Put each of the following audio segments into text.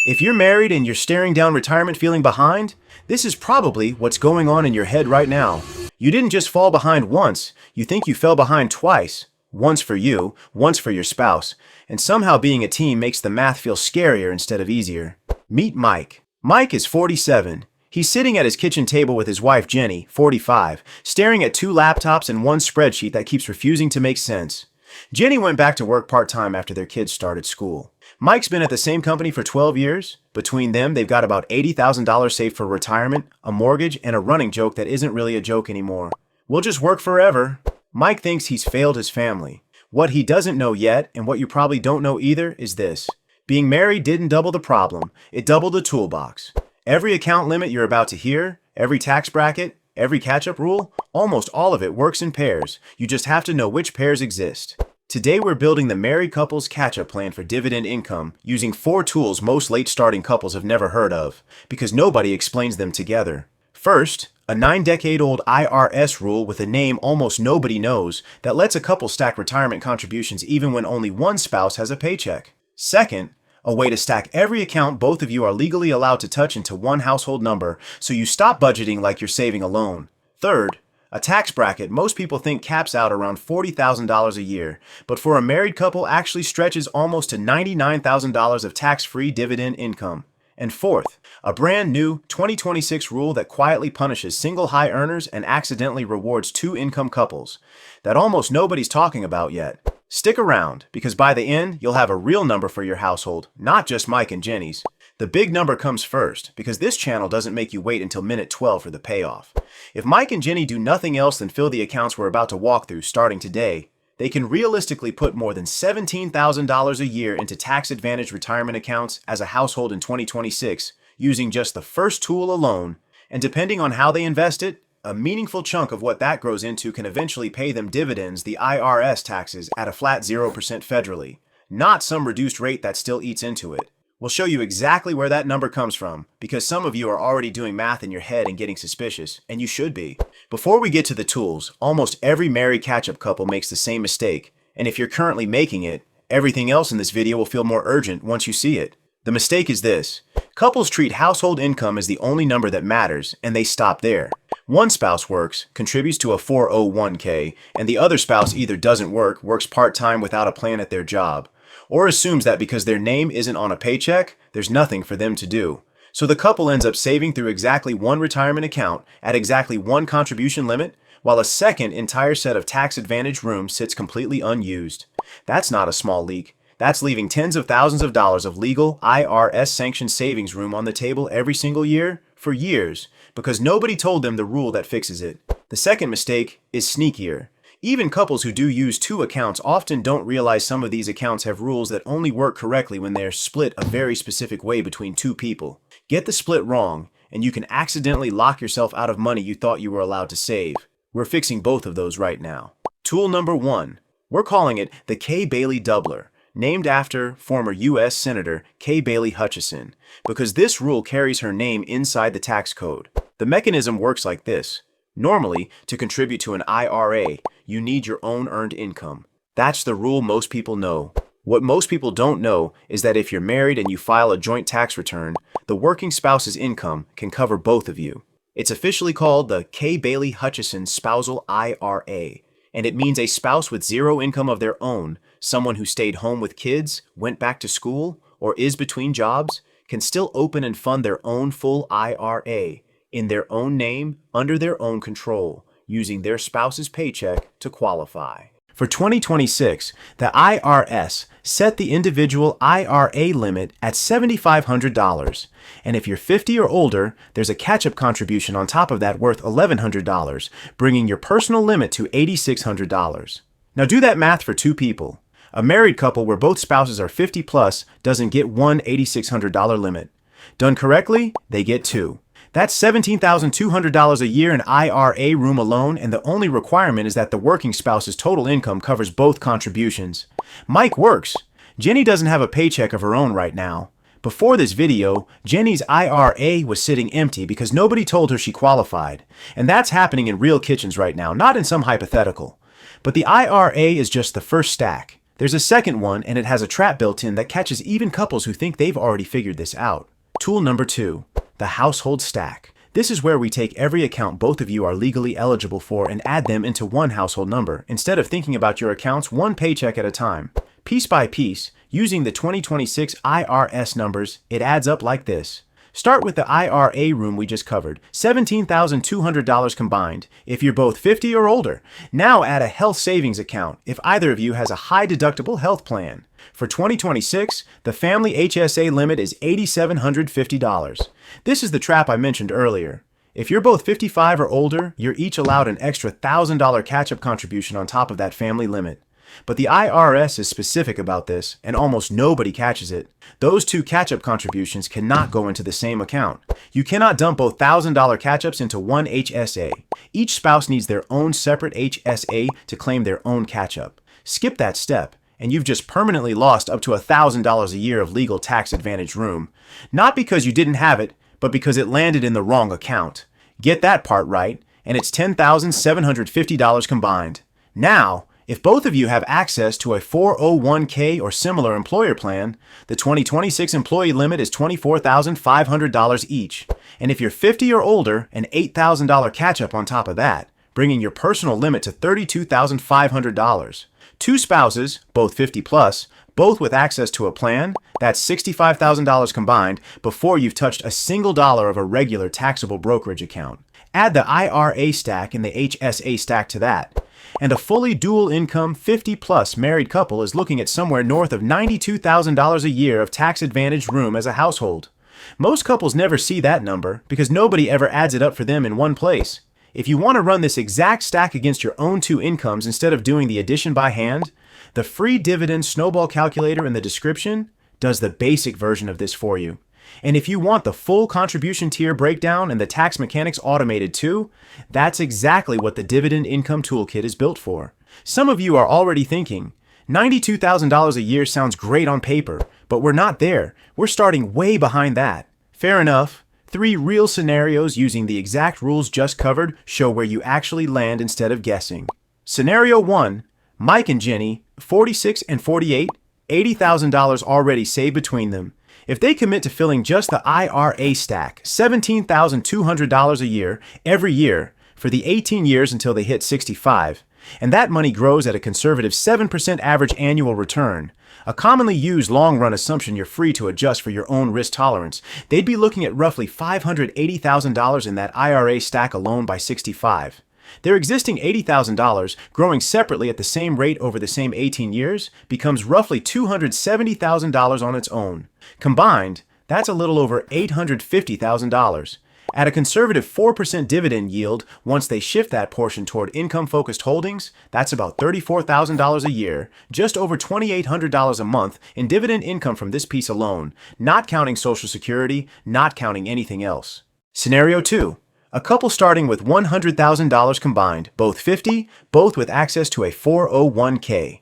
If you're married and you're staring down retirement feeling behind, this is probably what's going on in your head right now. You didn't just fall behind once, you think you fell behind twice. Once for you, once for your spouse, and somehow being a team makes the math feel scarier instead of easier. Meet Mike. Mike is 47. He's sitting at his kitchen table with his wife Jenny, 45, staring at two laptops and one spreadsheet that keeps refusing to make sense. Jenny went back to work part-time after their kids started school. Mike's been at the same company for 12 years. Between them, they've got about $80,000 saved for retirement, a mortgage, and a running joke that isn't really a joke anymore. We'll just work forever. Mike thinks he's failed his family. What he doesn't know yet, and what you probably don't know either, is this. Being married didn't double the problem, it doubled the toolbox. Every account limit you're about to hear, every tax bracket, every catch-up rule, almost all of it works in pairs. You just have to know which pairs exist. Today we're building the married couple's catch-up plan for dividend income using 4 tools most late-starting couples have never heard of, because nobody explains them together. First, a 9-decade-old IRS rule with a name almost nobody knows that lets a couple stack retirement contributions even when only one spouse has a paycheck. Second, a way to stack every account both of you are legally allowed to touch into one household number so you stop budgeting like you're saving alone. Third, a tax bracket most people think caps out around $40,000 a year, but for a married couple actually stretches almost to $99,000 of tax-free dividend income. And fourth, a brand new 2026 rule that quietly punishes single high earners and accidentally rewards 2-income couples that almost nobody's talking about yet. Stick around, because by the end, you'll have a real number for your household, not just Mike and Jenny's. The big number comes first, because this channel doesn't make you wait until minute 12 for the payoff. If Mike and Jenny do nothing else than fill the accounts we're about to walk through starting today, they can realistically put more than $17,000 a year into tax-advantaged retirement accounts as a household in 2026 using just the first tool alone, and depending on how they invest it, a meaningful chunk of what that grows into can eventually pay them dividends, the IRS taxes, at a flat 0% federally, not some reduced rate that still eats into it. We'll show you exactly where that number comes from, because some of you are already doing math in your head and getting suspicious, and you should be. Before we get to the tools, almost every married catch-up couple makes the same mistake, and if you're currently making it, everything else in this video will feel more urgent once you see it. The mistake is this. Couples treat household income as the only number that matters, and they stop there. One spouse works, contributes to a 401k, and the other spouse either doesn't work, works part-time without a plan at their job, or assumes that because their name isn't on a paycheck, there's nothing for them to do. So the couple ends up saving through exactly one retirement account at exactly one contribution limit, while a second entire set of tax-advantaged rooms sits completely unused. That's not a small leak. That's leaving tens of thousands of dollars of legal, IRS-sanctioned savings room on the table every single year, for years, because nobody told them the rule that fixes it. The second mistake is sneakier. Even couples who do use 2 accounts often don't realize some of these accounts have rules that only work correctly when they're split a very specific way between 2 people. Get the split wrong, and you can accidentally lock yourself out of money you thought you were allowed to save. We're fixing both of those right now. Tool number 1. We're calling it the Kay Bailey Doubler, named after former U.S. Senator Kay Bailey Hutchison, because this rule carries her name inside the tax code. The mechanism works like this. Normally, to contribute to an IRA, you need your own earned income. That's the rule most people know. What most people don't know is that if you're married and you file a joint tax return, the working spouse's income can cover both of you. It's officially called the Kay Bailey Hutchison Spousal IRA, and it means a spouse with 0 income of their own, someone who stayed home with kids, went back to school, or is between jobs, can still open and fund their own full IRA in their own name, under their own control, using their spouse's paycheck to qualify. For 2026, the IRS set the individual IRA limit at $7,500, and if you're 50 or older, there's a catch-up contribution on top of that worth $1,100, bringing your personal limit to $8,600. Now do that math for 2 people. A married couple where both spouses are 50 plus doesn't get one $8,600 limit. Done correctly, they get 2. That's $17,200 a year in IRA room alone, and the only requirement is that the working spouse's total income covers both contributions. Mike works. Jenny doesn't have a paycheck of her own right now. Before this video, Jenny's IRA was sitting empty because nobody told her she qualified. And that's happening in real kitchens right now, not in some hypothetical. But the IRA is just the first stack. There's a second one, and it has a trap built in that catches even couples who think they've already figured this out. Tool number 2, the household stack. This is where we take every account both of you are legally eligible for and add them into one household number, instead of thinking about your accounts one paycheck at a time. Piece by piece, using the 2026 IRS numbers, it adds up like this. Start with the IRA room we just covered, $17,200 combined, if you're both 50 or older. Now add a health savings account, if either of you has a high deductible health plan. For 2026, the family HSA limit is $8,750. This is the trap I mentioned earlier. If you're both 55 or older, you're each allowed an extra $1,000 catch-up contribution on top of that family limit. But the IRS is specific about this, and almost nobody catches it. Those two catch-up contributions cannot go into the same account. You cannot dump both $1,000 catch-ups into one HSA. Each spouse needs their own separate HSA to claim their own catch-up. Skip that step, and you've just permanently lost up to $1,000 a year of legal tax advantage room. Not because you didn't have it, but because it landed in the wrong account. Get that part right, and it's $10,750 combined. Now, if both of you have access to a 401k or similar employer plan, the 2026 employee limit is $24,500 each. And if you're 50 or older, an $8,000 catch-up on top of that, bringing your personal limit to $32,500. Two spouses, both 50 plus, both with access to a plan, that's $65,000 combined before you've touched a single dollar of a regular taxable brokerage account. Add the IRA stack and the HSA stack to that. And a fully dual income 50-plus married couple is looking at somewhere north of $92,000 a year of tax advantage room as a household. Most couples never see that number because nobody ever adds it up for them in one place. If you want to run this exact stack against your own two incomes instead of doing the addition by hand, the free Dividend Snowball calculator in the description does the basic version of this for you. And if you want the full contribution tier breakdown and the tax mechanics automated too, that's exactly what the Dividend Income Toolkit is built for. Some of you are already thinking, $92,000 a year sounds great on paper, but we're not there. We're starting way behind that. Fair enough. 3 real scenarios using the exact rules just covered show where you actually land instead of guessing. Scenario 1, Mike and Jenny, 46 and 48, $80,000 already saved between them. If they commit to filling just the IRA stack, $17,200 a year, every year, for the 18 years until they hit 65, and that money grows at a conservative 7% average annual return, a commonly used long-run assumption you're free to adjust for your own risk tolerance, they'd be looking at roughly $580,000 in that IRA stack alone by 65. Their existing $80,000, growing separately at the same rate over the same 18 years, becomes roughly $270,000 on its own. Combined, that's a little over $850,000. At a conservative 4% dividend yield, once they shift that portion toward income-focused holdings, that's about $34,000 a year, just over $2,800 a month in dividend income from this piece alone, not counting Social Security, not counting anything else. Scenario 2. A couple starting with $100,000 combined, both 50, both with access to a 401k.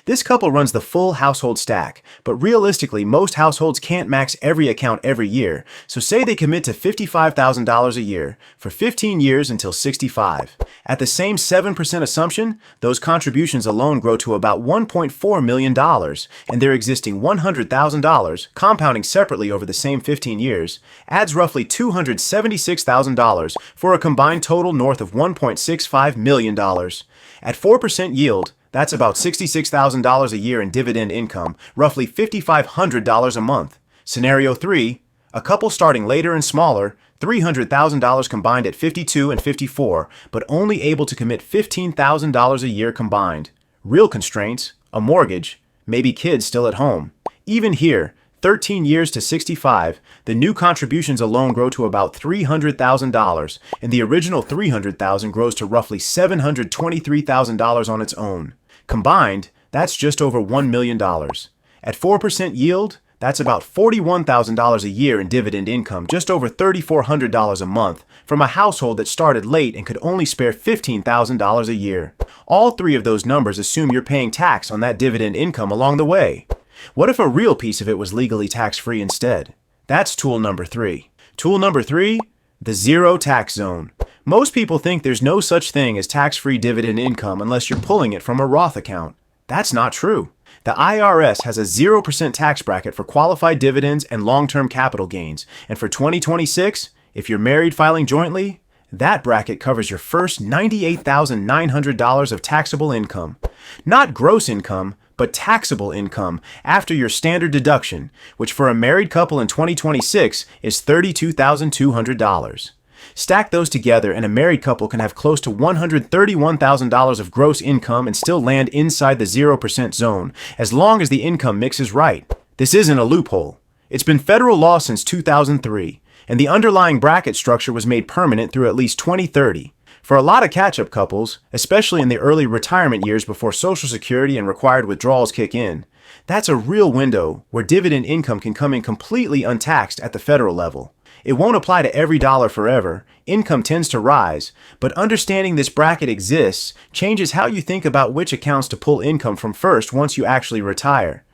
This couple runs the full household stack, but realistically, most households can't max every account every year, so say they commit to $55,000 a year for 15 years until 65. At the same 7% assumption, those contributions alone grow to about $1.4 million, and their existing $100,000, compounding separately over the same 15 years, adds roughly $276,000 for a combined total north of $1.65 million. At 4% yield, that's about $66,000 a year in dividend income, roughly $5,500 a month. Scenario 3, a couple starting later and smaller, $300,000 combined at 52 and 54, but only able to commit $15,000 a year combined. Real constraints, a mortgage, maybe kids still at home. Even here, 13 years to 65, the new contributions alone grow to about $300,000, and the original $300,000 grows to roughly $723,000 on its own. Combined, that's just over $1 million. At 4% yield, that's about $41,000 a year in dividend income, just over $3,400 a month, from a household that started late and could only spare $15,000 a year. All 3 of those numbers assume you're paying tax on that dividend income along the way. What if a real piece of it was legally tax-free instead? That's tool number 3. Tool number 3, the zero tax zone. Most people think there's no such thing as tax-free dividend income unless you're pulling it from a Roth account. That's not true. The IRS has a 0% tax bracket for qualified dividends and long-term capital gains. And for 2026, if you're married filing jointly, that bracket covers your first $98,900 of taxable income. Not gross income, but taxable income after your standard deduction, which for a married couple in 2026 is $32,200. Stack those together and a married couple can have close to $131,000 of gross income and still land inside the 0% zone, as long as the income mix is right. This isn't a loophole. It's been federal law since 2003, and the underlying bracket structure was made permanent through at least 2030. For a lot of catch-up couples, especially in the early retirement years before Social Security and required withdrawals kick in, that's a real window where dividend income can come in completely untaxed at the federal level. It won't apply to every dollar forever. Income tends to rise, but understanding this bracket exists changes how you think about which accounts to pull income from first once you actually retire.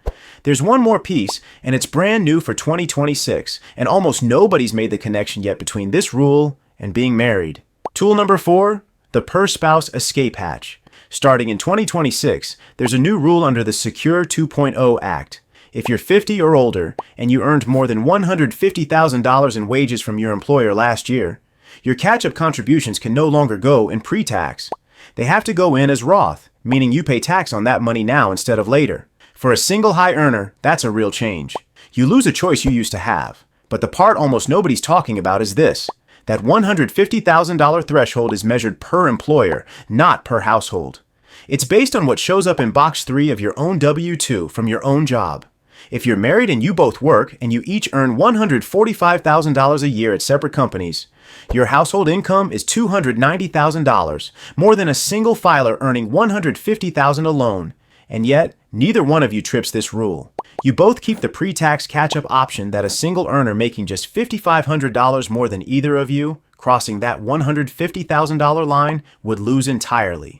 There's one more piece, and it's brand new for 2026, and almost nobody's made the connection yet between this rule and being married. Tool number 4, the per-spouse escape hatch. Starting in 2026, there's a new rule under the Secure 2.0 Act. If you're 50 or older and you earned more than $150,000 in wages from your employer last year, your catch-up contributions can no longer go in pre-tax. They have to go in as Roth, meaning you pay tax on that money now instead of later. For a single high earner, that's a real change. You lose a choice you used to have. But the part almost nobody's talking about is this: that $150,000 threshold is measured per employer, not per household. It's based on what shows up in box 3 of your own W-2 from your own job. If you're married and you both work and you each earn $145,000 a year at separate companies, your household income is $290,000, more than a single filer earning $150,000 alone. And yet, neither one of you trips this rule. You both keep the pre-tax catch-up option that a single earner making just $5,500 more than either of you, crossing that $150,000 line, would lose entirely.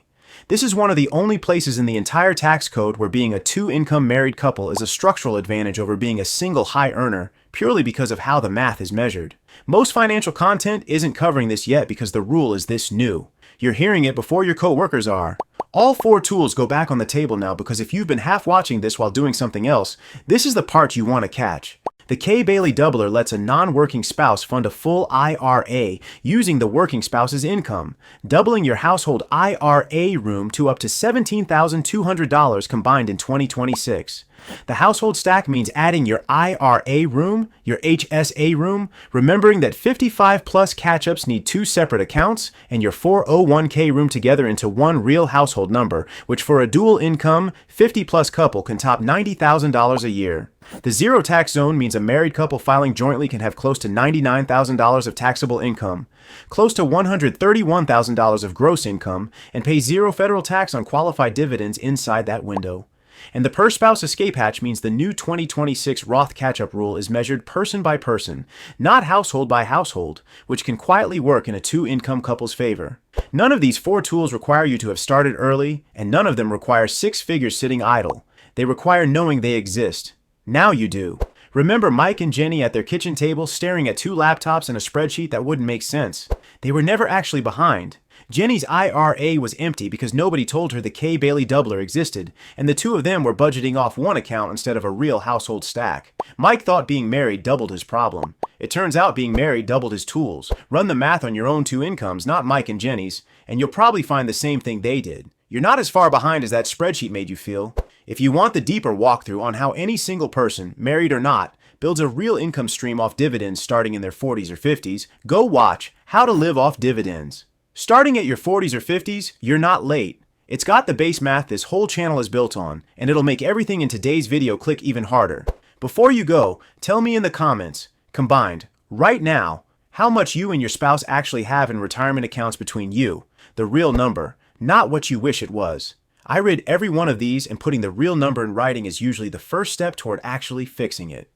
This is one of the only places in the entire tax code where being a two-income married couple is a structural advantage over being a single high earner, purely because of how the math is measured. Most financial content isn't covering this yet because the rule is this new. You're hearing it before your co-workers are. All 4 tools go back on the table now because if you've been half watching this while doing something else, this is the part you want to catch. The K-Bailey Doubler lets a non-working spouse fund a full IRA using the working spouse's income, doubling your household IRA room to up to $17,200 combined in 2026. The household stack means adding your IRA room, your HSA room, remembering that 55 plus catch-ups need 2 separate accounts, and your 401k room together into one real household number, which for a dual income, 50 plus couple can top $90,000 a year. The zero tax zone means a married couple filing jointly can have close to $99,000 of taxable income, close to $131,000 of gross income, and pay 0 federal tax on qualified dividends inside that window. And the per-spouse escape hatch means the new 2026 Roth catch-up rule is measured person by person, not household by household, which can quietly work in a two-income couple's favor. None of these 4 tools require you to have started early, and none of them require 6 figures sitting idle. They require knowing they exist. Now you do. Remember Mike and Jenny at their kitchen table staring at 2 laptops and a spreadsheet that wouldn't make sense. They were never actually behind. Jenny's IRA was empty because nobody told her the K-Bailey Doubler existed, and the 2 of them were budgeting off one account instead of a real household stack. Mike thought being married doubled his problem. It turns out being married doubled his tools. Run the math on your own 2 incomes, not Mike and Jenny's, and you'll probably find the same thing they did. You're not as far behind as that spreadsheet made you feel. If you want the deeper walkthrough on how any single person, married or not, builds a real income stream off dividends starting in their 40s or 50s, go watch How to Live Off Dividends. Starting at your 40s or 50s, you're not late. It's got the base math this whole channel is built on, and it'll make everything in today's video click even harder. Before you go, tell me in the comments, combined, right now, how much you and your spouse actually have in retirement accounts between you, the real number, not what you wish it was. I read every one of these, and putting the real number in writing is usually the first step toward actually fixing it.